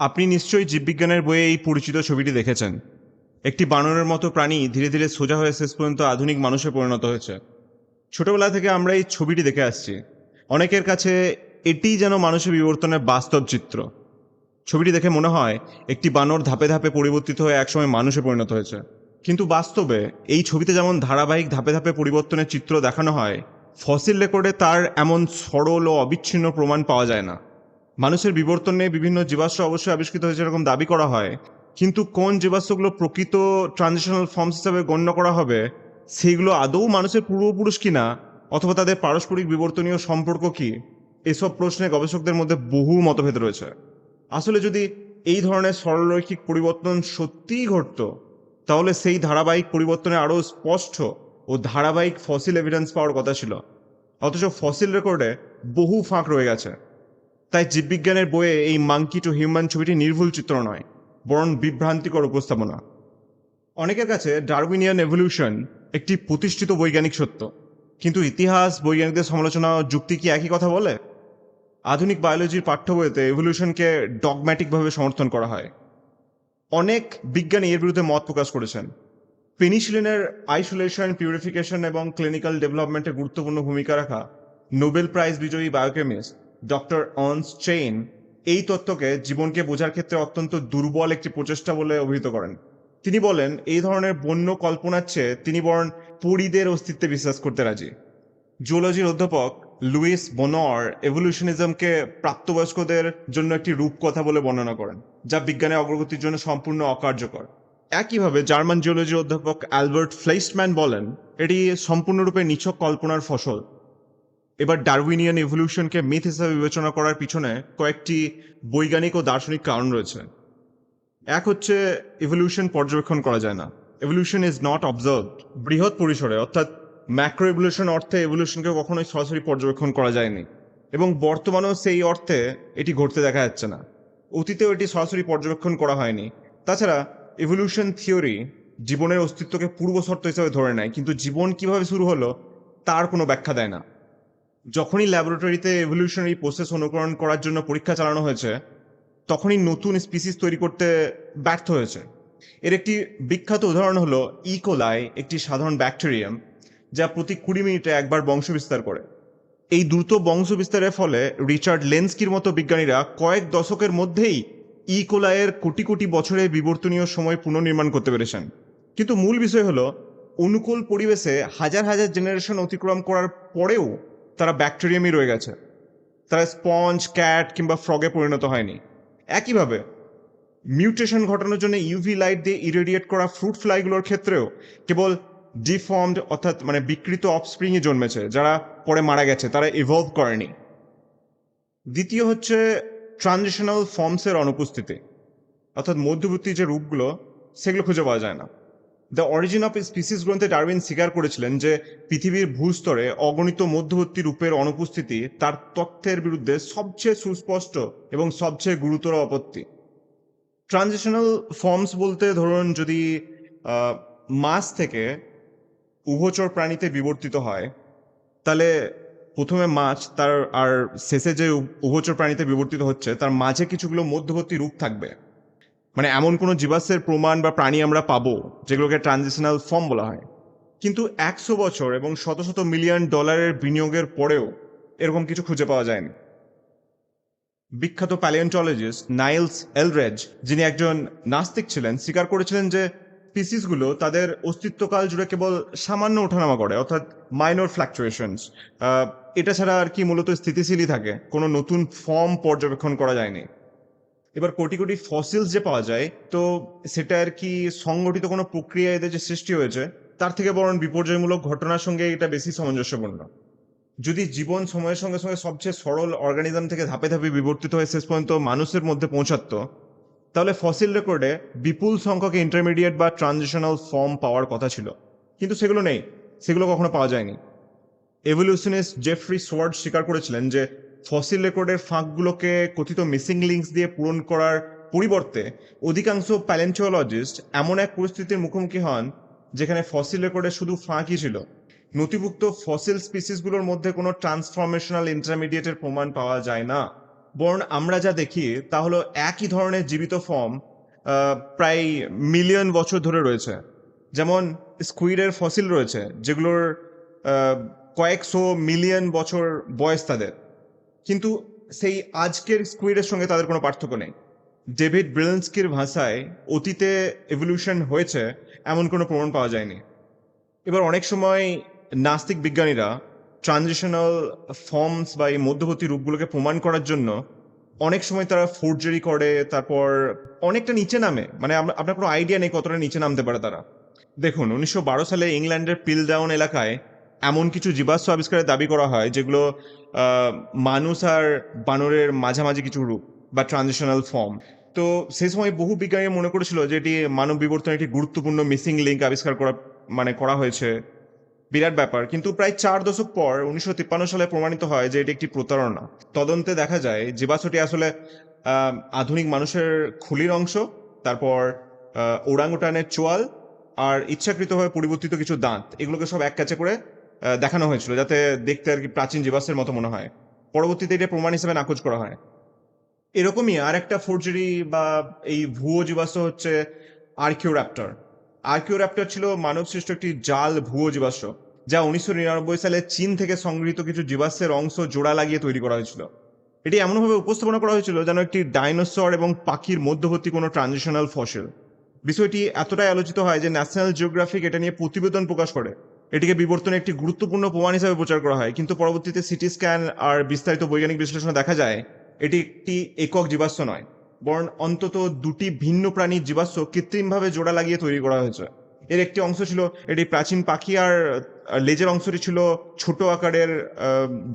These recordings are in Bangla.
আপনি নিশ্চয়ই জীববিজ্ঞানের বইয়ে এই পরিচিত ছবিটি দেখেছেন। একটি বানরের মতো প্রাণী ধীরে ধীরে সোজা হয়ে শেষ পর্যন্ত আধুনিক মানুষে পরিণত হয়েছে। ছোটবেলা থেকে আমরা এই ছবিটি দেখে আসছি। অনেকের কাছে এটিই যেন মানুষের বিবর্তনের বাস্তব চিত্র। ছবিটি দেখে মনে হয় একটি বানর ধাপে ধাপে পরিবর্তিত হয়ে একসময় মানুষে পরিণত হয়েছে। কিন্তু বাস্তবে এই ছবিতে যেমন ধারাবাহিক ধাপে ধাপে পরিবর্তনের চিত্র দেখানো হয়, ফসিল রেকর্ডে তার এমন সরল ও অবিচ্ছিন্ন প্রমাণ পাওয়া যায় না। মানুষের বিবর্তন নিয়ে বিভিন্ন জীবাশ্ম অবশ্যই আবিষ্কৃত হয়েছে এরকম দাবি করা হয়, কিন্তু কোন জীবাশ্মগুলো প্রকৃত ট্রানজিশনাল ফর্মস হিসাবে গণ্য করা হবে সেইগুলো আদৌ মানুষের পূর্বপুরুষ কিনা, অথবা তাদের পারস্পরিক বিবর্তনীয় সম্পর্ক কি, এসব প্রশ্নে গবেষকদের মধ্যে বহু মতভেদ রয়েছে। আসলে যদি এই ধরনের সরলরৈখিক পরিবর্তন সত্যিই ঘটতো, তাহলে সেই ধারাবাহিক পরিবর্তনে আরও স্পষ্ট ও ধারাবাহিক ফসিল এভিডেন্স পাওয়ার কথা ছিল। অথচ ফসিল রেকর্ডে বহু ফাঁক রয়ে গেছে। তাই জীববিজ্ঞানের বইয়ে এই মাঙ্কি টু হিউম্যান ছবিটি নির্ভুল চিত্র নয়, বরং বিভ্রান্তিকর উপস্থাপনা। অনেকের কাছে ডারউইনিয়ান এভলিউশন একটি প্রতিষ্ঠিত বৈজ্ঞানিক সত্য, কিন্তু ইতিহাস, বৈজ্ঞানিকদের সমালোচনা ও যুক্তি কি একই কথা বলে? আধুনিক বায়োলজির পাঠ্য বইতে এভলিউশনকে ডগম্যাটিকভাবে সমর্থন করা হয়। অনেক বিজ্ঞানী এর বিরুদ্ধে মত প্রকাশ করেছেন। পেনিসিলিনের আইসোলেশন, পিউরিফিকেশন এবং ক্লিনিক্যাল ডেভেলপমেন্টে গুরুত্বপূর্ণ ভূমিকা রাখা নোবেল প্রাইজ বিজয়ী বায়োকেমিস্ট ডক্টর আর্নস্ট চেইন এই তত্ত্বকে জীবনকে বোঝার ক্ষেত্রে অত্যন্ত দুর্বল একটি প্রচেষ্টা বলে অভিহিত করেন। তিনি বলেন, এই ধরনের বন্য কল্পনার চেয়ে তিনি বরং পরীদের অস্তিত্বে বিশ্বাস করতে রাজি। জুওলজির অধ্যাপক লুইস বনর এভলিউশনিজমকে প্রাপ্তবয়স্কদের জন্য একটি রূপকথা বলে বর্ণনা করেন, যা বিজ্ঞানের অগ্রগতির জন্য সম্পূর্ণ অকার্যকর। একইভাবে জার্মান জিওলজির অধ্যাপক অ্যালবার্ট ফ্লেইস্টম্যান বলেন, এটি সম্পূর্ণরূপে নিছক কল্পনার ফসল। এবার ডারউইনিয়ান এভলিউশনকে মিথ হিসেবে বিবেচনা করার পিছনে কয়েকটি বৈজ্ঞানিক ও দার্শনিক কারণ রয়েছে। এক হচ্ছে, এভলিউশন পর্যবেক্ষণ করা যায় না। Evolution is not observed. বৃহৎ পরিসরে অর্থাৎ ম্যাক্রো এভলিউশন অর্থে এভলিউশনকে কখনোই সরাসরি পর্যবেক্ষণ করা যায়নি, এবং বর্তমানেও সেই অর্থে এটি ঘটতে দেখা যাচ্ছে না। অতীতেও এটি সরাসরি পর্যবেক্ষণ করা হয়নি। তাছাড়া এভলিউশন থিওরি জীবনের অস্তিত্বকে পূর্বশর্ত হিসেবে ধরে নেয়, কিন্তু জীবন কিভাবে শুরু হলো তার কোনো ব্যাখ্যা দেয় না। যখনই ল্যাবরেটরিতে এভলিউশনারি প্রসেস অনুকরণ করার জন্য পরীক্ষা চালানো হয়েছে, তখনই নতুন স্পিসিস তৈরি করতে ব্যর্থ হয়েছে। এর একটি বিখ্যাত উদাহরণ হলো ইকোলাই, একটি সাধারণ ব্যাকটেরিয়াম যা প্রতি 20 মিনিটে একবার বংশবিস্তার করে। এই দ্রুত বংশবিস্তারের ফলে রিচার্ড লেন্সকির মতো বিজ্ঞানীরা কয়েক দশকের মধ্যেই ইকোলাইয়ের কোটি কোটি বছরের বিবর্তনীয় সময় পুনর্নির্মাণ করতে পেরেছেন। কিন্তু মূল বিষয় হলো, অনুকূল পরিবেশে হাজার হাজার জেনারেশন অতিক্রম করার পরেও তারা ব্যাকটেরিয়ামই রয়ে গেছে। তারা স্পঞ্জ, ক্যাট কিংবা ফ্রগে পরিণত হয়নি। একইভাবে মিউটেশন ঘটানোর জন্য ইউভি লাইট দিয়ে ইরেডিয়েট করা ফ্রুট ফ্লাইগুলোর ক্ষেত্রেও কেবল ডিফর্মড অর্থাৎ বিকৃত অফস্প্রিংই জন্মেছে, যারা পরে মারা গেছে, তারা ইভলভ করেনি। দ্বিতীয় হচ্ছে ট্রানজিশনাল ফর্মসের অনুপস্থিতি, অর্থাৎ মধ্যবর্তী যে রূপগুলো সেগুলো খুঁজে পাওয়া যায় না। দ্য অরিজিন অফ স্পিসিস গ্রন্থে ডারউইন স্বীকার করেছিলেন যে পৃথিবীর ভূস্তরে অগণিত মধ্যবর্তী রূপের অনুপস্থিতি তার তথ্যের বিরুদ্ধে সবচেয়ে সুস্পষ্ট এবং সবচেয়ে গুরুতর আপত্তি। ট্রানজিশনাল ফর্মস বলতে ধরুন, যদি মাছ থেকে উভচর প্রাণীতে বিবর্তিত হয়, তাহলে প্রথমে মাছ তার আর শেষে যে উভচর প্রাণীতে বিবর্তিত হচ্ছে তার মাঝে কিছুগুলো মধ্যবর্তী রূপ থাকবে। এমন কোনো জীবাশ্মের প্রমাণ বা প্রাণী আমরা পাবো যেগুলোকে ট্রানজিশনাল ফর্ম বলা হয়। কিন্তু 100 বছর এবং শত শত মিলিয়ন ডলারের বিনিয়োগের পরেও এরকম কিছু খুঁজে পাওয়া যায়নি। বিখ্যাত প্যালিওন্টোলজিস্ট নাইলস এলরেজ, যিনি একজন নাস্তিক ছিলেন, স্বীকার করেছিলেন যে স্পিসিসগুলো তাদের অস্তিত্বকাল জুড়ে কেবল সামান্য ওঠানামা করে, অর্থাৎ মাইনর ফ্ল্যাকচুয়েশনস। এটা ছাড়া আর কি মূলত স্থিতিশীলই থাকে, কোনো নতুন ফর্ম পর্যবেক্ষণ করা যায়নি। এবার কোটি কোটি ফসিলস যে পাওয়া যায়, তো সেটা আর কি সংগঠিত কোনো প্রক্রিয়া এদের যে সৃষ্টি হয়েছে তার থেকে বরং বিপর্যয়মূলক ঘটনার সঙ্গে এটা বেশি সামঞ্জস্যপূর্ণ। যদি জীবন সময়ের সঙ্গে সঙ্গে সবচেয়ে সরল অর্গানিজম থেকে ধাপে ধাপে বিবর্তিত হয়ে শেষ পর্যন্ত মানুষের মধ্যে পৌঁছাতো, তাহলে ফসিল রেকর্ডে বিপুল সংখ্যক ইন্টারমিডিয়েট বা ট্রানজিশনাল ফর্ম পাওয়ার কথা ছিল, কিন্তু সেগুলো নেই, সেগুলো কখনো পাওয়া যায়নি। এভলিউশনিস্ট জেফ্রি সোয়ার্ড স্বীকার করেছিলেন যে ফসিল রেকর্ডের ফাঁকগুলোকে কথিত মিসিং লিঙ্কস দিয়ে পূরণ করার পরিবর্তে অধিকাংশ প্যালেন্টিওলজিস্ট এমন এক পরিস্থিতির মুখোমুখি হন যেখানে ফসিল রেকর্ডে শুধু ফাঁকই ছিল। নথিভুক্ত ফসিল স্পিসিসগুলোর মধ্যে কোনো ট্রান্সফরমেশনাল ইন্টারমিডিয়েটের প্রমাণ পাওয়া যায় না। বরং আমরা যা দেখি তা হলো একই ধরনের জীবিত ফর্ম প্রায় মিলিয়ন বছর ধরে রয়েছে। যেমন স্কুইডের ফসিল রয়েছে যেগুলোর কয়েকশো মিলিয়ন বছর বয়স তাদের, কিন্তু সেই আজকের স্কুইডের সঙ্গে তাদের কোনো পার্থক্য নেই। ডেভিড ব্রেলস্কির ভাষায় অতীতে এভলিউশন হয়েছে এমন কোনো প্রমাণ পাওয়া যায়নি। এবার অনেক সময় নাস্তিক বিজ্ঞানীরা ট্রানজিশনাল ফর্মস বা এই মধ্যবর্তী রূপগুলোকে প্রমাণ করার জন্য অনেক সময় তারা ফোর্জারি করে, তারপর অনেকটা নিচে নামে, মানে আপনার কোনো আইডিয়া নেই কতটা নিচে নামতে পারে তারা। দেখুন, 1912 সালে ইংল্যান্ডের পিলডাউন এলাকায় এমন কিছু জীবাশ্ম আবিষ্কারের দাবি করা হয় যেগুলো মানুষ আর বানরের মাঝামাঝি কিছু রূপ বা ট্রানজিশনাল ফর্ম। তো সেই সময় বহু বিজ্ঞানী মনে করেছিল যে এটি মানব বিবর্তনের একটি গুরুত্বপূর্ণ মিসিং লিঙ্ক আবিষ্কার করা হয়েছে, বিরাট ব্যাপার। কিন্তু প্রায় 4 দশক পর 1953 সালে প্রমাণিত হয় যে এটি একটি প্রতারণা। তদন্তে দেখা যায় জীবাশ্মটি আসলে আধুনিক মানুষের খুলির অংশ, তারপর ওরাংউটানের চোয়াল আর ইচ্ছাকৃতভাবে পরিবর্তিত কিছু দাঁত, এগুলোকে সব এক কাছে করে দেখানো হয়েছিল যাতে দেখতে আর কি প্রাচীন জীবাশ্মের মতো মনে হয়। পরবর্তীতে এটা প্রমাণ হিসেবে নাকচ করা হয়। এরকমই আর একটা ফোর্জারি বা এই ভুয়ো জীবাশ্ম হচ্ছে আর্কিওর্যাপ্টর। আর্কিওর্যাপ্টর ছিল মানব সৃষ্ট একটি জাল ভুয়ো জীবাশ্ম, যা 1999 সালে চীন থেকে সংগৃহীত কিছু জীবাশ্মের অংশ জোড়া লাগিয়ে তৈরি করা হয়েছিল। এটি এমনভাবে উপস্থাপনা করা হয়েছিল যেন একটি ডাইনোসর এবং পাখির মধ্যবর্তী কোনো ট্রানজিশনাল ফসিল। বিষয়টি এতটাই আলোচিত হয় যে ন্যাশনাল জিওগ্রাফিক এটা নিয়ে প্রতিবেদন প্রকাশ করে। এটিকে বিবর্তনের একটি গুরুত্বপূর্ণ প্রমাণ হিসেবে প্রচার করা হয়, কিন্তু পরবর্তীতে সিটি স্ক্যান আর বিস্তারিত বৈজ্ঞানিক বিশ্লেষণে দেখা যায় এটি একটি একক জীবাশ্ম নয়, বরং অন্তত দুটি ভিন্ন প্রাণীর জীবাশ্ম কৃত্রিমভাবে জোড়া লাগিয়ে তৈরি করা হয়েছে। এর একটি অংশ ছিল এটি প্রাচীন পাখি, আর লেজের অংশটি ছিল ছোট আকারের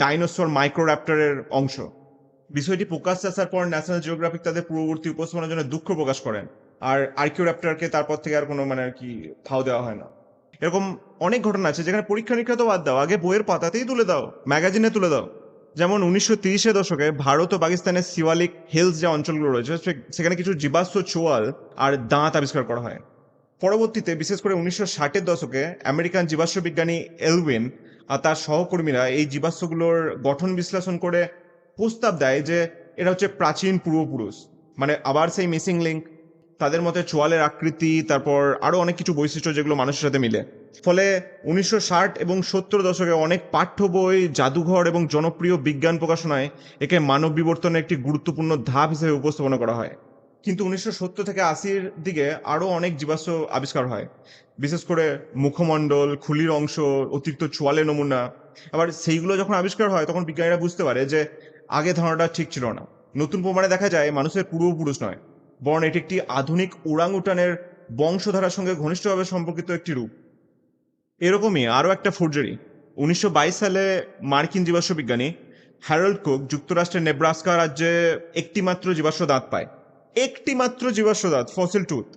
ডাইনোসর মাইক্রোর্যাপ্টরের অংশ। বিষয়টি প্রকাশ্যে আসার পর ন্যাশনাল জিওগ্রাফিক তাদের পূর্ববর্তী উপস্থাপনার জন্য দুঃখ প্রকাশ করেন, আর আর্কিওর্যাপ্টরকে তারপর থেকে আর কোনো মানে আর কি ফাও দেওয়া হয় না। এরকম অনেক ঘটনা আছে যেখানে পরীক্ষা নিরীক্ষা তো বাদ দাও, আগে বইয়ের পাতাতেই তুলে দাও, ম্যাগাজিনে তুলে দাও। যেমন 1930-এর দশকে ভারত ও পাকিস্তানের শিওয়ালিক হিলস যে অঞ্চলগুলো রয়েছে সেখানে কিছু জীবাশ্ম চোয়াল আর দাঁত আবিষ্কার করা হয়। পরবর্তীতে বিশেষ করে 1960-এর দশকে আমেরিকান জীবাশ্ম বিজ্ঞানী এলউইন আর তার সহকর্মীরা এই জীবাশ্মগুলোর গঠন বিশ্লেষণ করে প্রস্তাব দেয় যে এটা হচ্ছে প্রাচীন পূর্বপুরুষ, মানে আবার সেই মিসিং লিঙ্ক। তাদের মতে চোয়ালের আকৃতি, তারপর আরো অনেক কিছু বৈশিষ্ট্য যেগুলো মানুষের সাথে মিলে। ফলে 1960 এবং 70 দশকে অনেক পাঠ্য বই, জাদুঘর এবং জনপ্রিয় বিজ্ঞান প্রকাশনায় একে মানব বিবর্তনের একটি গুরুত্বপূর্ণ ধাপ হিসেবে উপস্থাপনা করা হয়। কিন্তু 1970 থেকে 80-র দিকে আরো অনেক জীবাশ্ম আবিষ্কার হয়, বিশেষ করে মুখমণ্ডল, খুলির অংশ, অতিরিক্ত চোয়ালের নমুনা। আবার সেইগুলো যখন আবিষ্কার হয় তখন বিজ্ঞানীরা বুঝতে পারে যে আগে ধারণাটা ঠিক ছিল না। নতুন প্রমাণে দেখা যায় মানুষের পূর্বপুরুষ নয়, বরং এটি একটি আধুনিক ওরাংউটানের বংশধারার সঙ্গে ঘনিষ্ঠভাবে সম্পর্কিত একটি রূপ। এরকমই আরও একটা ফোর্জারি। 1922 সালে মার্কিন জীবাশ্ম বিজ্ঞানী হ্যারল্ড কুক যুক্তরাষ্ট্রের নেব্রাস্কা রাজ্যে একটি মাত্র জীবাশ্ম দাঁত পায়। একটি মাত্র জীবাশ্ম দাঁত, ফসিল টুথ।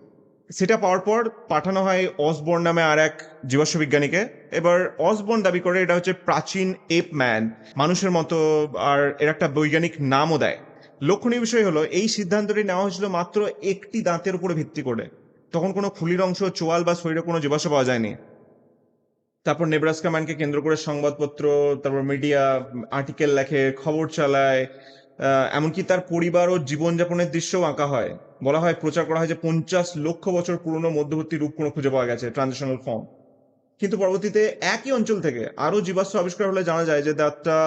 সেটা পাওয়ার পর পাঠানো হয় অসবর্ন নামে আর এক জীবাশ্ম বিজ্ঞানীকে। এবার অসবর্ন দাবি করে এটা হচ্ছে প্রাচীন এপ ম্যান, মানুষের মতো, আর এর একটা বৈজ্ঞানিক নামও দেয়। লক্ষণীয় বিষয় হলো এই সিদ্ধান্তটি নেওয়া হয়েছিল মাত্র একটি দাঁতের উপরে ভিত্তি করে। তখন কোনো খুলির অংশ, চোয়াল বা শরীরে কোনো জীবাশ্ম পাওয়া যায়নি। তারপর নেব্রাস্কা ম্যানকে কেন্দ্র করে সংবাদপত্র, তারপর মিডিয়া আর্টিকেল লেখে, খবর চালায়, এমনকি তার পরিবার ও জীবনযাপনের দৃশ্যও আঁকা হয়। বলা হয়, প্রচার করা হয় যে 50 লক্ষ বছর পুরনো মধ্যবর্তী রূপ কোনো খুঁজে পাওয়া গেছে, ট্রানজিশনাল ফর্ম। কিন্তু পরবর্তীতে একই অঞ্চল থেকে আরো জীবাশ্ম আবিষ্কার হলে জানা যায় যে দাঁতটা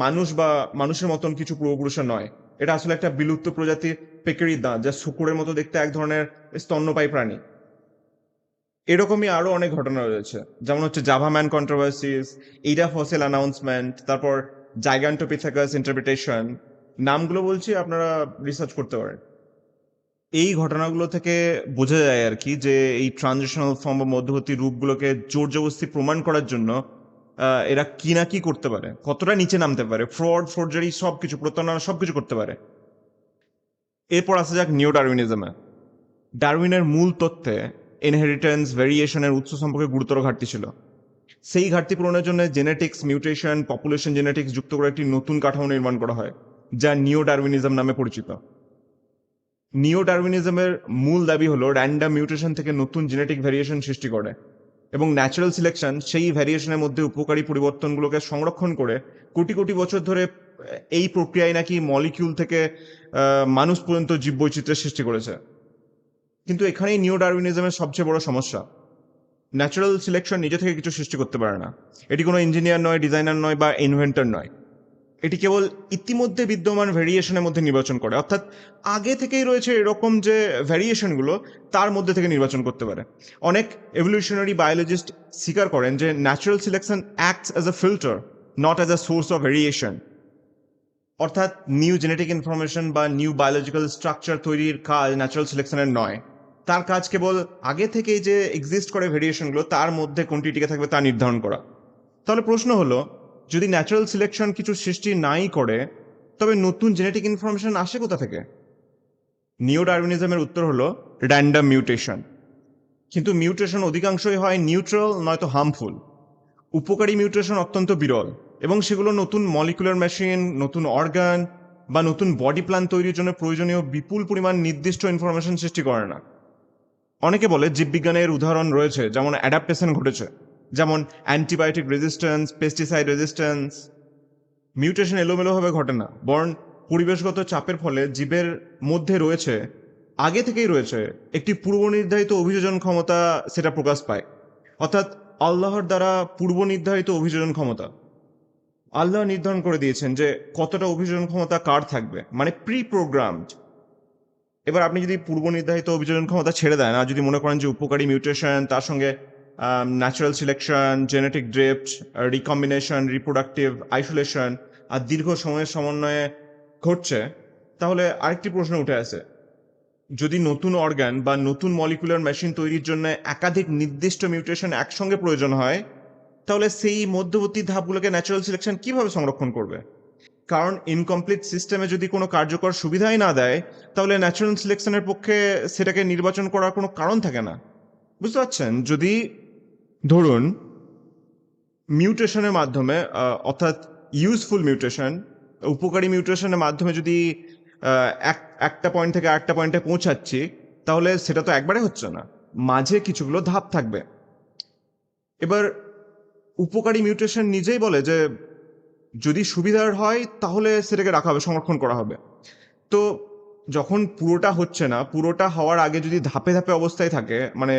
মানুষ বা মানুষের মতন কিছু পূর্বপুরুষের নয়। এটা আসলে একটা বিলুপ্ত প্রজাতির পেকেরির দাঁত, যা শূকরের মতো দেখতে, এক ধরনের স্তন্যপায়ী প্রাণী। এরকমই আরো অনেক ঘটনা রয়েছে, যেমন হচ্ছে Java man controversies, Ida fossil announcement, তারপর জাইগান্টোপিথেকাস ইন্টারপ্রিটেশন। নামগুলো বলছি, আপনারা রিসার্চ করতে পারেন। এই ঘটনাগুলো থেকে বোঝা যায় আর কি যে এই ট্রানজিশনাল ফর্ম বা মধ্যবর্তী রূপগুলোকে জোর জবরদস্তি প্রমাণ করার জন্য এরা কি না কি করতে পারে, কতটা নিচে নামতে পারে, ফ্রড, ফোর্জারি, সবকিছু, প্রতারণা, সবকিছু করতে পারে। এরপর আসা যাক নিও ডারউইনিজমে। ডারউইনের মূল তত্ত্বে ইনহেরিটেন্স, ভেরিয়েশনের উৎস সম্পর্কে গুরুতর ঘাটতি ছিল। সেই ঘাটতি পূরণের জন্য জেনেটিক্স, মিউটেশন, পপুলেশন জেনেটিক্স যুক্ত করে একটি নতুন কাঠামো নির্মাণ করা হয়, যা নিও ডারউইনিজম নামে পরিচিত। নিও ডারউইনিজমের মূল দাবি হলো র্যান্ডাম মিউটেশন থেকে নতুন জেনেটিক ভ্যারিয়েশন সৃষ্টি করে, এবং ন্যাচারাল সিলেকশন সেই ভ্যারিয়েশনের মধ্যে উপকারী পরিবর্তনগুলোকে সংরক্ষণ করে কোটি কোটি বছর ধরে এই প্রক্রিয়ায় নাকি মলিকিউল থেকে মানুষ পর্যন্ত জীববৈচিত্র্যের সৃষ্টি করেছে। কিন্তু এখানেই নিও ডারউইনিজমের সবচেয়ে বড় সমস্যা। ন্যাচারাল সিলেকশন নিজে থেকে কিছু সৃষ্টি করতে পারে না। এটি কোনো ইঞ্জিনিয়ার নয়, ডিজাইনার নয় বা ইনভেন্টর নয়। এটি কেবল ইতিমধ্যে বিদ্যমান ভেরিয়েশনের মধ্যে নির্বাচন করে, অর্থাৎ আগে থেকেই রয়েছে এরকম যে ভ্যারিয়েশনগুলো তার মধ্যে থেকে নির্বাচন করতে পারে। অনেক এভলিউশনারি বায়োলজিস্ট স্বীকার করেন যে natural selection acts as a filter, not as a source of variation. অর্থাৎ নিউ জেনেটিক ইনফরমেশন বা নিউ বায়োলজিক্যাল স্ট্রাকচার তৈরির কাজ ন্যাচারাল সিলেকশনের নয়। তার কাজ কেবল আগে থেকেই যে এক্সিস্ট করে ভেরিয়েশনগুলো তার মধ্যে কোনটি টিকে থাকবে তা নির্ধারণ করা। তাহলে প্রশ্ন হলো, যদি ন্যাচারাল সিলেকশন কিছু সৃষ্টি নাই করে, তবে নতুন জেনেটিক ইনফরমেশন আসে কোথা থেকে? নিও ডারউইনিজমের উত্তর হলো র্যান্ডম মিউটেশন। কিন্তু মিউটেশন অধিকাংশই হয় নিউট্রাল নয়তো হার্মফুল। উপকারী মিউটেশন অত্যন্ত বিরল এবং সেগুলো নতুন মলিকুলার মেশিন, নতুন অর্গান বা নতুন বডি প্ল্যান তৈরির জন্য প্রয়োজনীয় বিপুল পরিমাণ নির্দিষ্ট ইনফরমেশন সৃষ্টি করে না। অনেকে বলে জীববিজ্ঞানের উদাহরণ রয়েছে যেমন অ্যাডাপ্টেশন ঘটেছে, যেমন antibiotic resistance, pesticide resistance. Mutation এলোমেলোভাবে ঘটে না, বরং পরিবেশগত চাপের ফলে জীবের মধ্যে রয়েছে, আগে থেকেই রয়েছে একটি পূর্বনির্ধারিত অভিযোজন ক্ষমতা, সেটা প্রকাশ পায়। অর্থাৎ আল্লাহর দ্বারা পূর্বনির্ধারিত অভিযোজন ক্ষমতা। আল্লাহ নির্ধারণ করে দিয়েছেন যে কতটা অভিযোজন ক্ষমতা কার থাকবে, মানে প্রি প্রোগ্রামড। এবার আপনি যদি পূর্বনির্ধারিত অভিযোজন ক্ষমতা ছেড়ে দেন, আর যদি মনে করেন যে উপকারী মিউটেশন, তার সঙ্গে natural selection, genetic drift, recombination, reproductive isolation আর দীর্ঘ সময়ের সমন্বয়ে ঘটছে, তাহলে আরেকটি প্রশ্ন উঠে আসে, যদি নতুন অর্গান বা নতুন মলিকুলার মেশিন তৈরির জন্য একাধিক নির্দিষ্ট মিউটেশন একসঙ্গে প্রয়োজন হয়, তাহলে সেই মধ্যবর্তী ধাপগুলোকে ন্যাচারাল সিলেকশন কিভাবে সংরক্ষণ করবে? কারণ ইনকমপ্লিট সিস্টেমে যদি কোনো কার্যকর সুবিধাই না দেয়, তাহলে ন্যাচারাল সিলেকশনের পক্ষে সেটাকে নির্বাচন করার কোনো কারণ থাকে না। বুঝতে পারছেন? যদি ধরুন মিউটেশনের মাধ্যমে, অর্থাৎ ইউজফুল মিউটেশন, উপকারী মিউটেশনের মাধ্যমে যদি একটা পয়েন্ট থেকে আরেকটা পয়েন্টে পৌঁছাচ্ছি, তাহলে সেটা তো একবারে হচ্ছে না, মাঝে কিছুগুলো ধাপ থাকবে। এবার উপকারী মিউটেশন নিজেই বলে যে যদি সুবিধার হয় তাহলে সেটাকে রাখা হবে, সংরক্ষণ করা হবে। তো যখন পুরোটা হচ্ছে না, পুরোটা হওয়ার আগে যদি ধাপে ধাপে অবস্থায় থাকে, মানে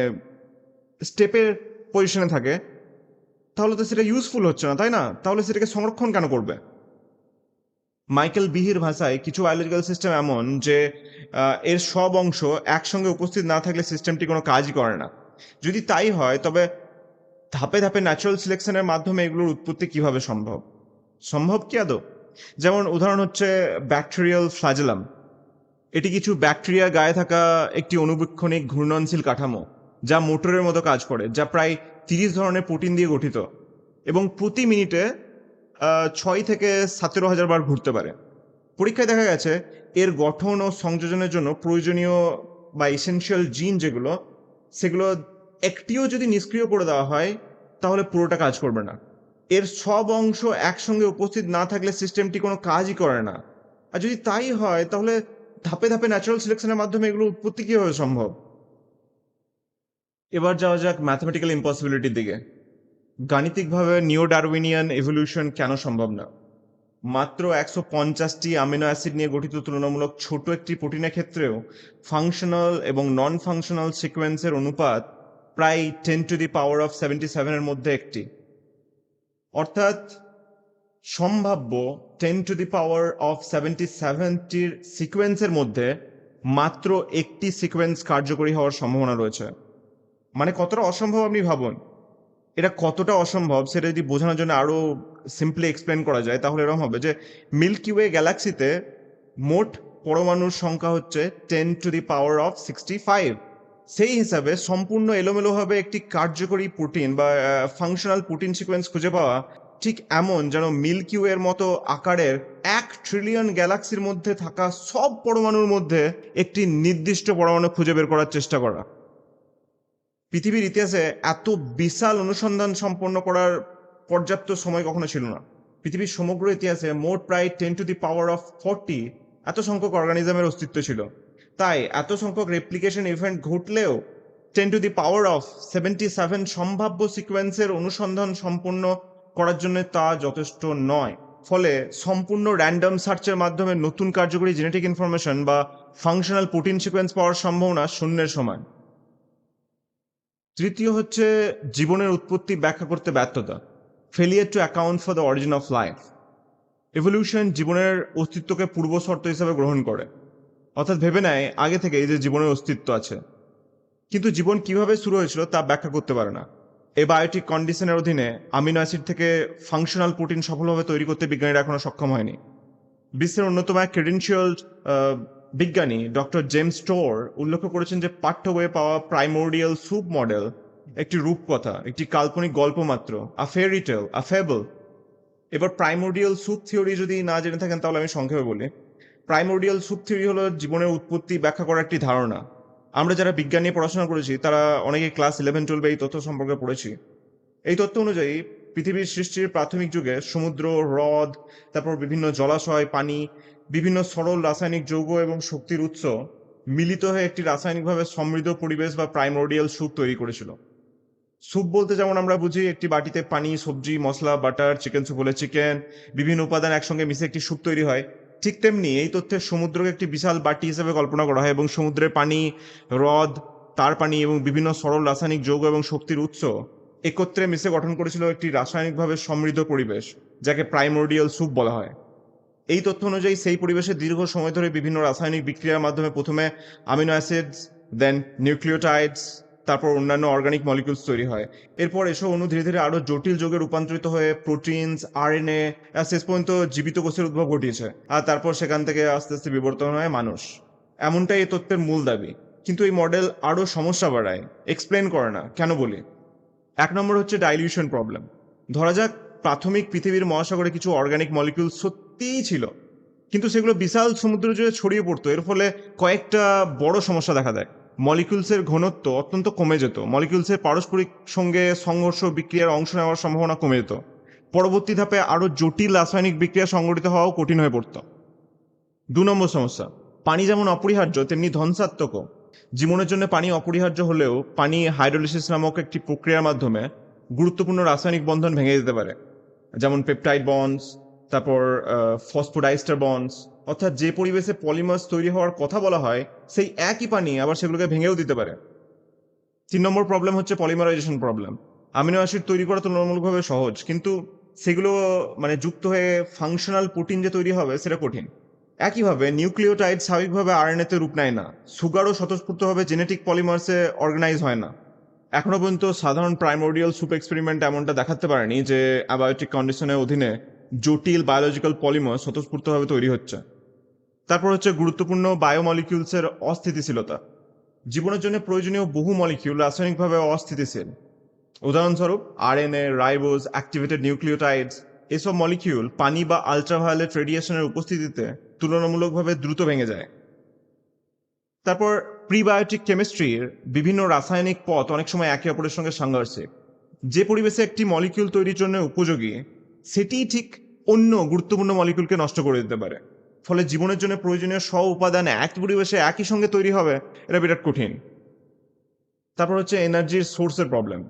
স্টেপের পজিশনে থাকে, তাহলে তো সেটা ইউজফুল হচ্ছে না, তাই না? তাহলে সেটাকে সংরক্ষণ কেন করবে? মাইকেল বিহির ভাষায় কিছু বায়োলজিক্যাল সিস্টেম এমন যে এর সব অংশ একসঙ্গে উপস্থিত না থাকলে সিস্টেমটি কোনো কাজই করে না। যদি তাই হয়, তবে ধাপে ধাপে ন্যাচারাল সিলেকশনের মাধ্যমে এগুলোর উৎপত্তি কিভাবে সম্ভব? সম্ভব কি আদৌ? যেমন উদাহরণ হচ্ছে ব্যাকটেরিয়াল ফ্ল্যাজেলাম। এটি কিছু ব্যাকটেরিয়া গায়ে থাকা একটি অনুবীক্ষণিক ঘূর্ণনশীল কাঠামো, যা মোটরের মতো কাজ করে, যা প্রায় 30 ধরনের প্রোটিন দিয়ে গঠিত এবং প্রতি মিনিটে 6 থেকে 17,000 বার ঘুরতে পারে। পরীক্ষায় দেখা গেছে এর গঠন ও সংযোজনের জন্য প্রয়োজনীয় বা এসেনশিয়াল জিন যেগুলো, সেগুলো একটিও যদি নিষ্ক্রিয় করে দেওয়া হয়, তাহলে পুরোটা কাজ করবে না। এর সব অংশ একসঙ্গে উপস্থিত না থাকলে সিস্টেমটি কোনো কাজই করে না। আর যদি তাই হয়, তাহলে ধাপে ধাপে ন্যাচারাল সিলেকশনের মাধ্যমে এগুলো উৎপত্তি কিভাবে সম্ভব? এবার যাওয়া যাক ম্যাথমেটিক্যাল ইম্পসিবিলিটির দিকে। গাণিতিকভাবে নিও ডারউইনিয়ান এভলিউশন কেন সম্ভব না? মাত্র 150টি অ্যামিনো অ্যাসিড নিয়ে গঠিত তুলনামূলক ছোট একটি প্রোটিনের ক্ষেত্রেও ফাংশনাল এবং নন ফাংশনাল সিকোয়েন্সের অনুপাত প্রায় 10⁻77 এর মধ্যে একটি। অর্থাৎ সম্ভাব্য 10⁻77টির সিকোয়েন্সের মধ্যে মাত্র একটি সিকোয়েন্স কার্যকরী হওয়ার সম্ভাবনা রয়েছে। মানে কতটা অসম্ভব আপনি ভাবুন। এটা কতটা অসম্ভব সেটা যদি বোঝানোর জন্য আরো সিম্পলি এক্সপ্লেন করা যায়, তাহলে এরকম হবে যে মিল্কি ওয়ে গ্যালাক্সিতে মোট পরমাণুর সংখ্যা হচ্ছে 10⁻65। সেই হিসাবে সম্পূর্ণ এলোমেলোভাবে একটি কার্যকরী প্রোটিন বা ফাংশনাল প্রোটিন সিকোয়েন্স খুঁজে পাওয়া ঠিক এমন যেন মিল্কি ওয়ের মতো আকারের 1 ট্রিলিয়ন গ্যালাক্সির মধ্যে থাকা সব পরমাণুর মধ্যে একটি নির্দিষ্ট পরমাণু খুঁজে বের করার চেষ্টা করা। পৃথিবীর ইতিহাসে এত বিশাল অনুসন্ধান সম্পন্ন করার পর্যাপ্ত সময় কখনো ছিল না। পৃথিবীর সমগ্র ইতিহাসে মোট প্রায় 10⁻40 এত সংখ্যক অর্গানিজমের অস্তিত্ব ছিল। তাই এত সংখ্যক রেপ্লিকেশন ইভেন্ট ঘটলেও 10⁻77 সম্ভাব্য সিকোয়েন্সের অনুসন্ধান সম্পন্ন করার জন্য তা যথেষ্ট নয়। ফলে সম্পূর্ণ র্যান্ডম সার্চের মাধ্যমে নতুন কার্যকরী জেনেটিক ইনফরমেশন বা ফাংশনাল প্রোটিন সিকোয়েন্স পাওয়ার সম্ভাবনা শূন্যের সমান। তৃতীয় হচ্ছে জীবনের উৎপত্তি ব্যাখ্যা করতে ব্যর্থতা, failure two account for the origin of life. Evolution জীবনের অস্তিত্বকে পূর্ব শর্ত হিসেবে গ্রহণ করে, অর্থাৎ ভেবে নেয় আগে থেকে এই যে জীবনের অস্তিত্ব আছে, কিন্তু জীবন কিভাবে শুরু হয়েছিল তা ব্যাখ্যা করতে পারে না। এবায়োটিক কন্ডিশনের অধীনে আমিনো অ্যাসিড থেকে ফাংশনাল প্রোটিন সফলভাবে তৈরি করতে বিজ্ঞানীরা এখনো সক্ষম হয়নি। বিশ্বের অন্যতম এক ক্রেডেনশিয়াল বিজ্ঞানী ডক্টর জেমস স্টোর উল্লেখ করেছেন যে পাঠ্য বইয়ে পাওয়া প্রাইমোর্ডিয়াল স্যুপ মডেল একটি রূপকথা, একটি কাল্পনিক গল্প মাত্র, আ ফেয়ারি টেল, আ ফেবল। এবার প্রাইমোর্ডিয়াল স্যুপ থিওরি যদি না জেনে থাকেন তাহলে আমি সংক্ষেপে বলি। প্রাইমোর্ডিয়াল স্যুপ থিওরি হলো জীবনের উৎপত্তি ব্যাখ্যা করার একটি ধারণা। আমরা যারা বিজ্ঞান নিয়ে পড়াশোনা করেছি তারা অনেকে ক্লাস 11-12 এই তথ্য সম্পর্কে পড়েছি। এই তথ্য অনুযায়ী পৃথিবীর সৃষ্টির প্রাথমিক যুগে সমুদ্র, হ্রদ, তারপর বিভিন্ন জলাশয়, পানি, বিভিন্ন সরল রাসায়নিক যৌগ এবং শক্তির উৎস মিলিত হয়ে একটি রাসায়নিকভাবে সমৃদ্ধ পরিবেশ বা প্রাইমোর্ডিয়াল স্যুপ তৈরি করেছিল। স্যুপ বলতে যেমন আমরা বুঝি একটি বাটিতে পানি, সবজি, মশলা, বাটার, চিকেন স্যুপ হলে চিকেন, বিভিন্ন উপাদান একসঙ্গে মিশে একটি স্যুপ তৈরি হয়, ঠিক তেমনি এই তথ্যের সমুদ্রকে একটি বিশাল বাটি হিসেবে কল্পনা করা হয় এবং সমুদ্রের পানি, হ্রদ, তার পানি এবং বিভিন্ন সরল রাসায়নিক যৌগ এবং শক্তির উৎস একত্রে মিশে গঠন করেছিল একটি রাসায়নিকভাবে সমৃদ্ধ পরিবেশ, যাকে প্রাইমোর্ডিয়াল স্যুপ বলা হয়। এই তথ্য অনুযায়ী সেই পরিবেশে দীর্ঘ সময় ধরে বিভিন্ন রাসায়নিক বিক্রিয়ার মাধ্যমে প্রথমে আমিনো অ্যাসিডস, দেন নিউক্লিওটাইডস, তারপর অন্যান্য অর্গানিক মলিকিউলস তৈরি হয়। এরপর এসব অণু ধীরে ধীরে আরো জটিল যৌগে রূপান্তরিত হয়ে প্রোটিনস, আরএনএ, শেষ পর্যন্ত জীবিত কোষের উদ্ভব ঘটিয়েছে। আর তারপর সেখান থেকে আস্তে আস্তে বিবর্তন হয় মানুষ। এমনটাই এই তত্ত্বের মূল দাবি। কিন্তু এই মডেল আরো সমস্যা বাড়ায়, এক্সপ্লেন করে না। কেন বলি? 1 নম্বর হচ্ছে ডাইলিউশন প্রবলেম। ধরা যাক প্রাথমিক পৃথিবীর মহাসাগরে কিছু অর্গানিক মলিকিউল সত্যিই ছিল, কিন্তু সেগুলো বিশাল সমুদ্র জুড়ে ছড়িয়ে পড়তো। এর ফলে কয়েকটা বড় সমস্যা দেখা দেয়। মলিকিউলসের ঘনত্ব অত্যন্ত কমে যেত, মলিকিউলসের পারস্পরিক সঙ্গে সংঘর্ষ বিক্রিয়ার অংশ নেওয়ার সম্ভাবনা কমে যেত। পরবর্তী ধাপে আরো জটিল রাসায়নিক বিক্রিয়া সংঘটিত হওয়াও কঠিন হয়ে পড়ত। 2 নম্বর সমস্যা, পানি যেমন অপরিহার্য তেমনি ধ্বংসাত্মকও। জীবনের জন্য পানি অপরিহার্য হলেও পানি হাইড্রোলিসিস নামক একটি প্রক্রিয়ার মাধ্যমে গুরুত্বপূর্ণ রাসায়নিক বন্ধন ভেঙে যেতে পারে, যেমন পেপটাইড বন্ডস, তারপর ফসফোডাইস্টার বন্ডস। অর্থাৎ যে পরিবেশে পলিমার্স তৈরি হওয়ার কথা বলা হয় সেই একই পানি আবার সেগুলোকে ভেঙেও দিতে পারে। 3 নম্বর প্রবলেম হচ্ছে পলিমারাইজেশন প্রবলেম। আমিনো অ্যাসিড তৈরি করা তুলনামূলকভাবে সহজ, কিন্তু সেগুলো যুক্ত হয়ে ফাংশনাল প্রোটিন যে তৈরি হবে সেটা কঠিন। একইভাবে নিউক্লিওটাইড স্বাভাবিকভাবে আরএনএতে রূপ নেয় না, সুগারও স্বতঃস্ফূর্তভাবে জেনেটিক পলিমার্সে অর্গানাইজ হয় না। এখনো পর্যন্ত সাধারণ প্রাইমোর্ডিয়াল স্যুপ এক্সপেরিমেন্ট এমনটা দেখাতে পারেনি যে অ্যাবায়োটিক কন্ডিশনের অধীনে জটিল বায়োলজিক্যাল পলিমার স্বতঃস্ফূর্তভাবে তৈরি হচ্ছে। তারপর হচ্ছে গুরুত্বপূর্ণ বায়োমলিকিউলসের অস্থিতিশীলতা। জীবনের জন্য প্রয়োজনীয় বহু মলিকিউল রাসায়নিকভাবে অস্থিতিশীল। উদাহরণস্বরূপ আরএনএ, রাইবোজ, অ্যাক্টিভেটেড নিউক্লিওটাইডস, এসব মলিকিউল পানি বা আলট্রাভায়োলেট রেডিয়েশনের উপস্থিতিতে তুলনামূলকভাবে দ্রুত ভেঙে যায়। তারপর প্রিবায়োটিক কেমিস্ট্রির বিভিন্ন রাসায়নিক পথ অনেক সময় একে অপরের সঙ্গে সংঘর্ষে। যে পরিবেশে একটি মলিকিউল তৈরির জন্য উপযোগী সেটিই ঠিক অন্য গুরুত্বপূর্ণ মলিকিউলকে নষ্ট করে দিতে পারে। ফলে জীবনের জন্য প্রয়োজনীয় সব উপাদান এক পরিবেশে একই সঙ্গে তৈরি হবে, এটা বিরাট কঠিন। তারপর হচ্ছে এনার্জির সোর্সের প্রবলেম।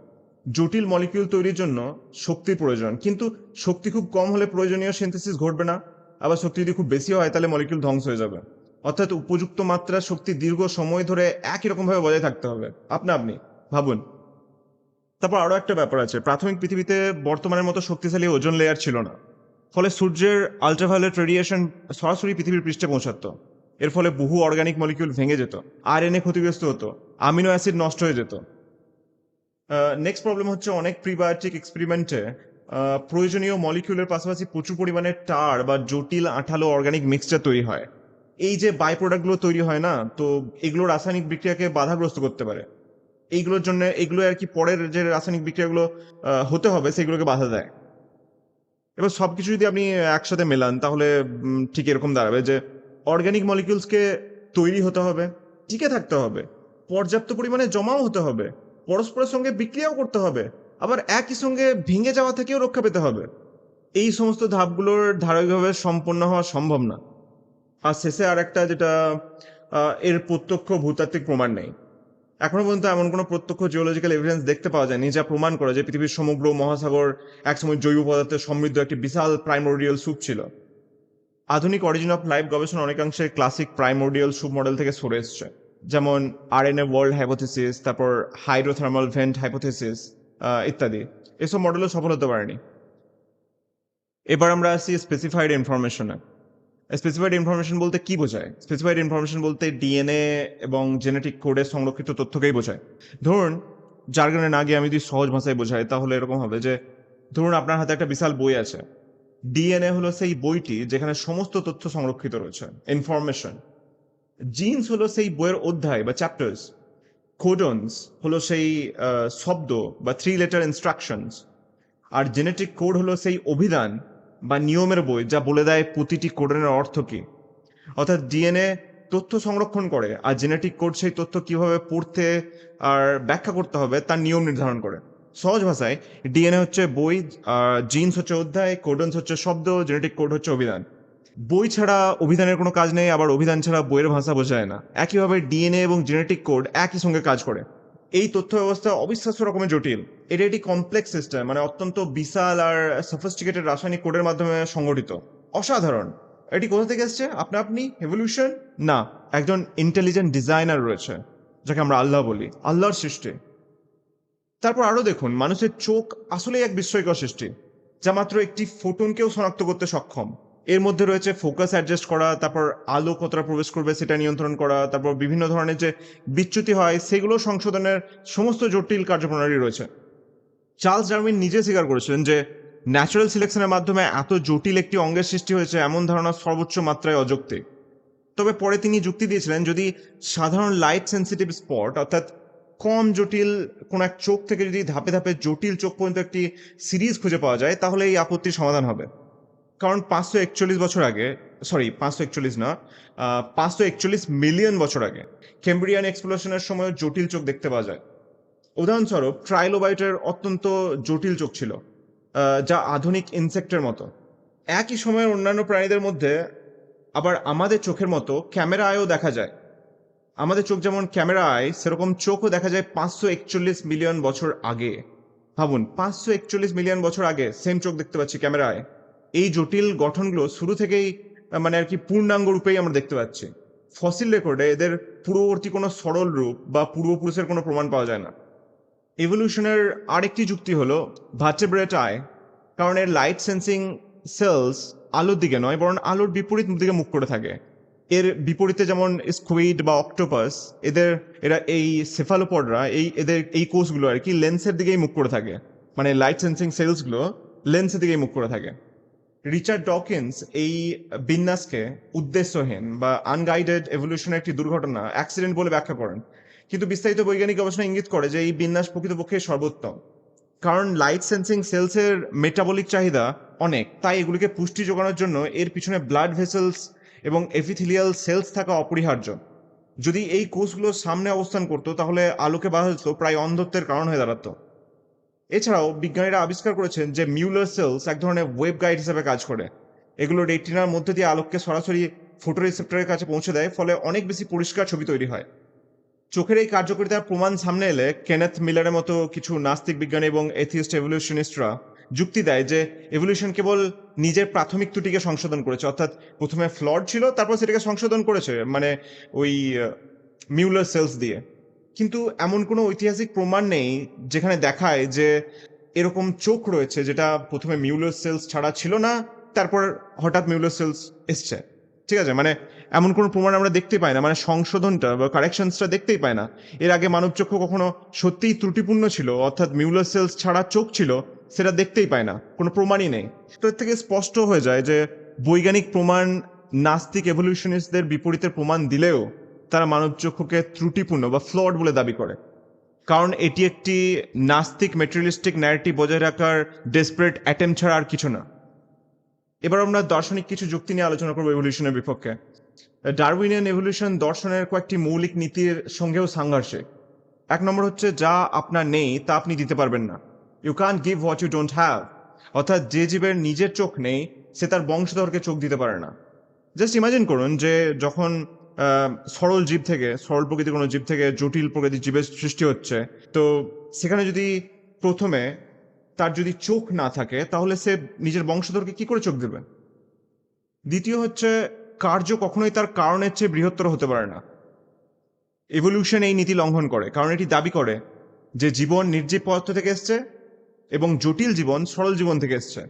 জটিল মলিকিউল তৈরির জন্য শক্তির প্রয়োজন, কিন্তু শক্তি খুব কম হলে প্রয়োজনীয় সিনথেসিস ঘটবে না। আবার শক্তি যদি খুব বেশি হয় তাহলে মলিকিউল ধ্বংস হয়ে যাবে। অর্থাৎ উপযুক্ত মাত্রার শক্তি দীর্ঘ সময় ধরে একই রকমভাবে বজায় থাকতে হবে। আপনি ভাবুন। তারপর আরও একটা ব্যাপার আছে, প্রাথমিক পৃথিবীতে বর্তমানের মতো শক্তিশালী ওজোন লেয়ার ছিল না। ফলে সূর্যের আলট্রাভায়োলেট রেডিয়েশন সরাসরি পৃথিবীর পৃষ্ঠে পৌঁছাতো। এর ফলে বহু অর্গানিক মলিকিউল ভেঙে যেত, আরএনএ ক্ষতিগ্রস্ত হতো, আমিনো অ্যাসিড নষ্ট হয়ে যেত। নেক্সট প্রবলেম হচ্ছে অনেক প্রিবায়োটিক এক্সপেরিমেন্টে প্রয়োজনীয় মলিকিউলের পাশাপাশি প্রচুর পরিমাণে টার বা জটিল আঠালো অর্গানিক মিক্সচার তৈরি হয়। এই যে বাই প্রোডাক্টগুলো তৈরি হয় না, তো এগুলো রাসায়নিক বিক্রিয়াকে বাধাগ্রস্ত করতে পারে। এইগুলোর জন্য এগুলো আর কি পরের যে রাসায়নিক বিক্রিয়াগুলো হতে হবে সেগুলোকে বাধা দেয়। এবার সবকিছু যদি আপনি একসাথে মেলান তাহলে ঠিক এরকম দাঁড়াবে যে অর্গানিক মলিকিউলসকে তৈরি হতে হবে, টিকে থাকতে হবে, পর্যাপ্ত পরিমাণে জমাও হতে হবে, পরস্পরের সঙ্গে বিক্রিয়াও করতে হবে, আবার একই সঙ্গে ভেঙে যাওয়া থেকেও রক্ষা পেতে হবে। এই সমস্ত ধাপগুলোর ধারাবাহিকভাবে সম্পন্ন হওয়া সম্ভব না। আর শেষে আর একটা যেটা এর প্রত্যক্ষ ভূতাত্ত্বিক প্রমাণ নেই। এখনো পর্যন্ত এমন কোনো প্রত্যক্ষ জিওলজিক্যাল এভিডেন্স দেখতে পাওয়া যায়নি যা প্রমাণ করে যে পৃথিবীর সমগ্র মহাসাগর একসময় জৈব পদার্থে সমৃদ্ধ একটি বিশাল প্রাইমোরিয়াল স্যুপ ছিল। আধুনিক অরিজিন অফ লাইফ গবেষণা অনেকাংশে ক্লাসিক প্রাইমোরিয়াল স্যুপ মডেল থেকে সরে এসছে, যেমন আরএনএ ওয়ার্ল্ড হাইপোথিসিস, তারপর হাইড্রোথার্মাল ভেন্ট হাইপোথিসিস ইত্যাদি। এসব মডেলও সফল হতে পারেনি। এবার আমরা আসি স্পেসিফাইড ইনফরমেশনে। স্পেসিফাইড ইনফরমেশন বলতে কি বোঝায়? স্পেসিফাইড ইনফরমেশন বলতে ডিএনএ এবং জেনেটিক কোডে সংরক্ষিত তথ্যকেই বোঝায়। ধরুন, জার্গনে না গিয়ে আমি যদি সহজ ভাষায় বোঝাই তাহলে এরকম হবে যে, ধরুন আপনার হাতে একটা বিশাল বই আছে। ডিএনএ হলো সেই বইটি যেখানে সমস্ত তথ্য সংরক্ষিত রয়েছে, ইনফরমেশন। জিনস হলো সেই বইয়ের অধ্যায় বা চ্যাপ্টার্স। কোডনস হলো সেই শব্দ বা 3 লেটার ইনস্ট্রাকশনস। আর জেনেটিক কোড হলো সেই অভিধান বা নিয়মের বই যা বলে দেয় প্রতিটি কোডনের অর্থ কী। অর্থাৎ ডিএনএ তথ্য সংরক্ষণ করে, আর জেনেটিক কোড সেই তথ্য কিভাবে পড়তে আর ব্যাখ্যা করতে হবে তার নিয়ম নির্ধারণ করে। সহজ ভাষায় ডিএনএ হচ্ছে বই, জিনস হচ্ছে অধ্যায়, কোডনস হচ্ছে শব্দ, জেনেটিক কোড হচ্ছে অভিধান। বই ছাড়া অভিধানের কোনো কাজ নেই, আবার অভিধান ছাড়া বইয়ের ভাষা বোঝায় না। একইভাবে ডিএনএ এবং জেনেটিক কোড একই সঙ্গে কাজ করে। এই তথ্য ব্যবস্থা অবিশ্বাস্য রকমের জটিল। এটা একটি কমপ্লেক্স সিস্টেম, মানে অত্যন্ত বিশাল আর সফিস্টিকেটেড রাসায়নিক কোডের মাধ্যমে সংগঠিত। অসাধারণ। এটি কোথা থেকে এসছে? আপনি এভলিউশন? না, একজন ইন্টেলিজেন্ট ডিজাইনার রয়েছে যাকে আমরা আল্লাহ বলি, আল্লাহর সৃষ্টি। তারপর আরো দেখুন, মানুষের চোখ আসলেই এক বিস্ময়কর সৃষ্টি যা মাত্র একটি ফোটনকেও শনাক্ত করতে সক্ষম। এর মধ্যে রয়েছে ফোকাস অ্যাডজাস্ট করা, তারপর আলো কতটা প্রবেশ করবে সেটা নিয়ন্ত্রণ করা, তারপর বিভিন্ন ধরনের যে বিচ্যুতি হয় সেগুলো সংশোধনের সমস্ত জটিল কার্যপ্রণালী রয়েছে। চার্লস ডারউইন নিজে স্বীকার করেছিলেন যে ন্যাচারাল সিলেকশনের মাধ্যমে এত জটিল একটি অঙ্গের সৃষ্টি হয়েছে, এমন ধারণা সর্বোচ্চ মাত্রায় অযৌক্তিক। তবে পরে তিনি যুক্তি দিয়েছিলেন, যদি সাধারণ লাইট সেন্সিটিভ স্পট অর্থাৎ কম জটিল কোন এক চোখ থেকে যদি ধাপে ধাপে জটিল চোখ পর্যন্ত একটি সিরিজ খুঁজে পাওয়া যায় তাহলে এই আপত্তির সমাধান হবে। কারণ 541 বছর আগে, সরি 541 না, 541 মিলিয়ন বছর আগে ক্যাম্ব্রিয়ান এক্সপ্লোশনের সময় জটিল চোখ দেখতে পাওয়া যায়। উদাহরণস্বরূপ ট্রাইলোবাইটের অত্যন্ত জটিল চোখ ছিল, যা আধুনিক ইনসেক্টের মতো। একই সময়ের অন্যান্য প্রাণীদের মধ্যে আবার আমাদের চোখের মতো ক্যামেরা আয়ও দেখা যায়। আমাদের চোখ যেমন ক্যামেরা আয়, সেরকম চোখও দেখা যায় 541 মিলিয়ন বছর আগে। ভাবুন, 541 মিলিয়ন বছর আগে সেম চোখ দেখতে পাচ্ছি ক্যামেরা আয়। এই জটিল গঠনগুলো শুরু থেকেই মানে আর কি পূর্ণাঙ্গ রূপেই আমরা দেখতে পাচ্ছি। ফসিল রেকর্ডে এদের পূর্ববর্তী কোনো সরল রূপ বা পূর্বপুরুষের কোনো প্রমাণ পাওয়া যায় না। ইভলিউশনের আরেকটি যুক্তি হলো ভার্টেব্রেট আই, কারণ এর লাইট সেন্সিং সেলস আলোর দিকে নয় বরং আলোর বিপরীত দিকে মুখ করে থাকে। এর বিপরীতে যেমন স্কুইড বা অক্টোপাস, এরা এই সেফালোপডরা এদের এই কোষগুলো আর কি লেন্সের দিকেই মুখ করে থাকে, মানে লাইট সেন্সিং সেলসগুলো লেন্সের দিকেই মুখ করে থাকে। রিচার্ড ডকিন্স এই বিন্যাসকে উদ্দেশ্যহীন বা আনগাইডেড এভলিউশনের একটি দুর্ঘটনা, অ্যাক্সিডেন্ট বলে ব্যাখ্যা করেন। কিন্তু বিস্তারিত বৈজ্ঞানিক গবেষণা ইঙ্গিত করে যে এই বিন্যাস প্রকৃতপক্ষে সর্বোত্তম। কারণ লাইট সেন্সিং সেলসের মেটাবলিক চাহিদা অনেক, তাই এগুলিকে পুষ্টি যোগানোর জন্য এর পিছনে ব্লাড ভেসেলস এবং এপিথেলিয়াল সেলস থাকা অপরিহার্য। যদি এই কোষগুলো সামনে অবস্থান করতো তাহলে আলোকে বাধা প্রায় অন্ধত্বের কারণ হয়ে দাঁড়াতো। এছাড়াও বিজ্ঞানীরা আবিষ্কার করেছেন যে মিউলার সেলস এক ধরনের ওয়েব গাইড হিসেবে কাজ করে। এগুলো রেটিনার মধ্যে দিয়ে আলোককে সরাসরি ফটোরিসেপ্টরের কাছে পৌঁছে দেয়, ফলে অনেক বেশি পরিষ্কার ছবি তৈরি হয়। চোখের এই কার্যকারিতার প্রমাণ সামনে এলে কেনেথ মিলারের মতো কিছু নাস্তিক বিজ্ঞানী এবং এথিস্ট এভলিউশনিস্টরা যুক্তি দেয় যে এভলিউশন কেবল নিজের প্রাথমিক ত্রুটিকে সংশোধন করেছে, অর্থাৎ প্রথমে ফ্লড ছিল তারপর সেটাকে সংশোধন করেছে, মানে ওই মিউলার সেলস দিয়ে। কিন্তু এমন কোনো ঐতিহাসিক প্রমাণ নেই যেখানে দেখায় যে এরকম চোখ রয়েছে যেটা প্রথমে মিউলার সেলস ছাড়া ছিল না, তারপর হঠাৎ মিউলার সেলস এসছে। ঠিক আছে, মানে এমন কোনো প্রমাণ আমরা দেখতে পাই না, মানে সংশোধনটা বা কারেকশনসটা দেখতেই পাই না। এর আগে মানব চক্ষু কখনো সত্যিই ত্রুটিপূর্ণ ছিল, অর্থাৎ মিউলার সেলস ছাড়া চোখ ছিল, সেটা দেখতেই পায় না, কোনো প্রমাণই নেই। তো এর থেকে স্পষ্ট হয়ে যায় যে বৈজ্ঞানিক প্রমাণ নাস্তিক এভলিউশনিস্টদের বিপরীতে প্রমাণ দিলেও তারা মানব চক্ষুকে ত্রুটিপূর্ণ বা ফ্লড বলে দাবি করে, কারণ এটি একটি নাস্তিক মেটেরিয়ালিস্টিক ন্যারেটিভ বজায় রাখার ডেসপারেট অ্যাটেম্প ছাড়া আর কিছু না। এবার আমরা দার্শনিক কিছু যুক্তি নিয়ে আলোচনা করবো এভলিউশনের বিপক্ষে। ডারউইনিয়ান এভলিউশন দর্শনের কয়েকটি মৌলিক নীতির সঙ্গেও সাংঘর্ষিক। 1 নম্বর হচ্ছে, যা আপনার নেই তা আপনি দিতে পারবেন না। You can't give what you don't have. অর্থাৎ যে জীবের নিজের চোখ নেই সে তার বংশধরকে চোখ দিতে পারে না। জাস্ট ইমাজিন করুন যে যখন সরল জীব থেকে, সরল প্রকৃতির কোনো জীব থেকে জটিল প্রকৃতির জীবের সৃষ্টি হচ্ছে, তো সেখানে যদি প্রথমে তার যদি চোখ না থাকে তাহলে সে নিজের বংশধরকে কি করে চোখ দেবে? দ্বিতীয় হচ্ছে, কার্য কখনোই তার কারণের চেয়ে বৃহত্তর হতে পারে না। এভলিউশন এই নীতি লঙ্ঘন করে, কারণ এটি দাবি করে যে জীবন নির্জীব পদার্থ থেকে এসছে এবং জটিল জীবন সরল জীবন থেকে এসছে।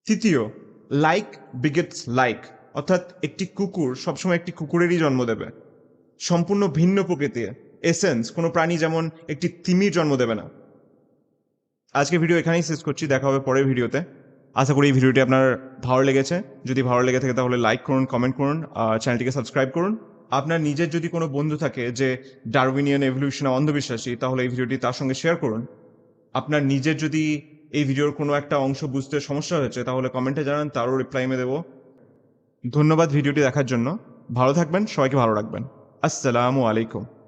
তৃতীয়, লাইক বিগেটস লাইক, অর্থাৎ একটি কুকুর সবসময় একটি কুকুরেরই জন্ম দেবে। সম্পূর্ণ ভিন্ন প্রকৃতি, এসেন্স, কোনো প্রাণী যেমন একটি তিমির জন্ম দেবে না। আজকে ভিডিও এখানেই শেষ করছি, দেখা হবে পরের ভিডিওতে। আশা করি এই ভিডিওটি আপনার ভালো লেগেছে। যদি ভালো লেগে থাকে তাহলে লাইক করুন, কমেন্ট করুন, চ্যানেলটিকে সাবস্ক্রাইব করুন। আপনার নিজের যদি কোনো বন্ধু থাকে যে ডারউইনিয়ান এভলিউশনে অন্ধবিশ্বাসী, তাহলে এই ভিডিওটি তার সঙ্গে শেয়ার করুন। আপনার নিজের যদি এই ভিডিওর কোনো একটা অংশ বুঝতে সমস্যা হয়েছে তাহলে কমেন্টে জানান, তারও রিপ্লাই আমি দেবো। ধন্যবাদ ভিডিওটি দেখার জন্য। ভালো থাকবেন, সবাইকে ভালো রাখবেন। আসসালামু আলাইকুম।